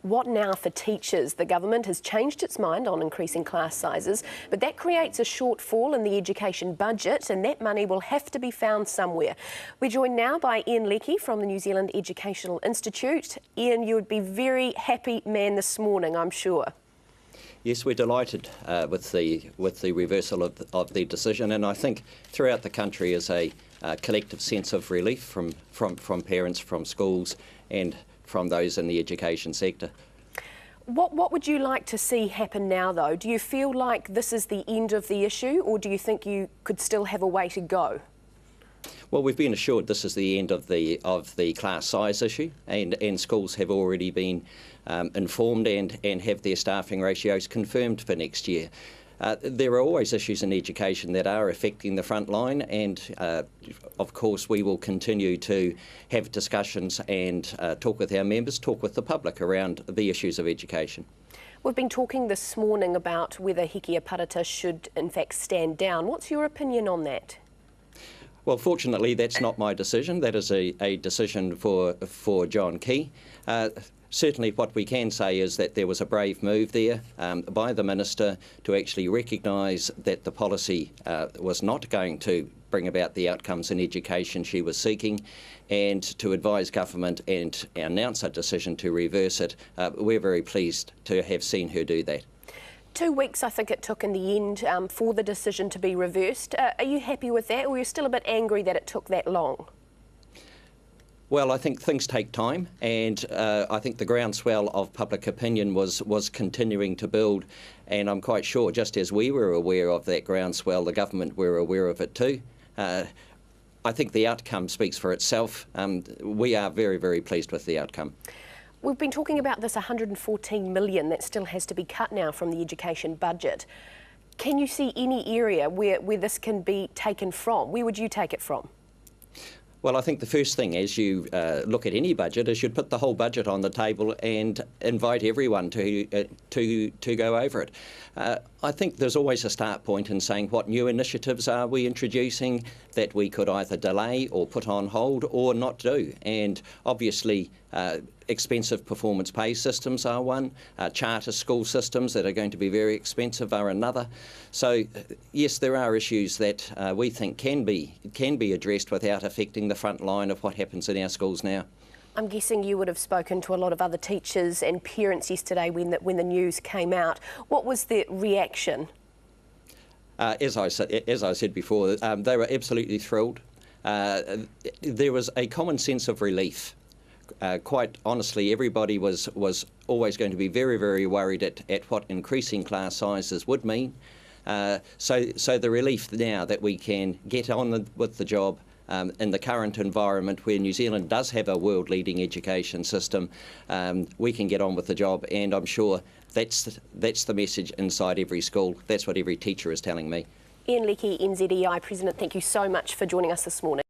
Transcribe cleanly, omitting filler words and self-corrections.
What now for teachers? The government has changed its mind on increasing class sizes, but that creates a shortfall in the education budget, and that money will have to be found somewhere. We're joined now by Leckie from the New Zealand Educational Institute. Ian, you would be very happy man this morning, I'm sure. Yes, we're delighted with the reversal of the decision, and I think throughout the country is a collective sense of relief from parents, from schools, and from those in the education sector. What would you like to see happen now, though? Do you feel like this is the end of the issue, or do you think you could still have a way to go? Well, we've been assured this is the end of the class size issue, and schools have already been informed and have their staffing ratios confirmed for next year. There are always issues in education that are affecting the front line, and of course we will continue to have discussions and talk with our members, talk with the public around the issues of education. We've been talking this morning about whether Hikia Parata should in fact stand down. What's your opinion on that? Well, fortunately that's not my decision. That is a decision for John Key. Certainly what we can say is that there was a brave move there by the Minister to actually recognise that the policy was not going to bring about the outcomes in education she was seeking, and to advise government and announce a decision to reverse it. We're very pleased to have seen her do that. 2 weeks, I think it took in the end for the decision to be reversed. Are you happy with that, or are you still a bit angry that it took that long? Well, I think things take time, and I think the groundswell of public opinion was continuing to build, and I'm quite sure, just as we were aware of that groundswell, the government were aware of it too. I think the outcome speaks for itself. We are very, very pleased with the outcome. We've been talking about this $114 million that still has to be cut now from the education budget. Can you see any area where this can be taken from? Where would you take it from? Well, I think the first thing as you look at any budget is you'd put the whole budget on the table and invite everyone to go over it. I think there's always a start point in saying what new initiatives are we introducing that we could either delay or put on hold or not do. And obviously expensive performance pay systems are one, charter school systems that are going to be very expensive are another. So yes, there are issues that we think can be addressed without affecting the front line of what happens in our schools now. I'm guessing you would have spoken to a lot of other teachers and parents yesterday when the news came out. What was their reaction? As I said before, they were absolutely thrilled. There was a common sense of relief. Quite honestly, everybody was always going to be very, very worried at what increasing class sizes would mean. So the relief now that we can get on with the job in the current environment where New Zealand does have a world-leading education system, we can get on with the job, and I'm sure that's the message inside every school. That's what every teacher is telling me. Leckie, NZEI President, thank you so much for joining us this morning.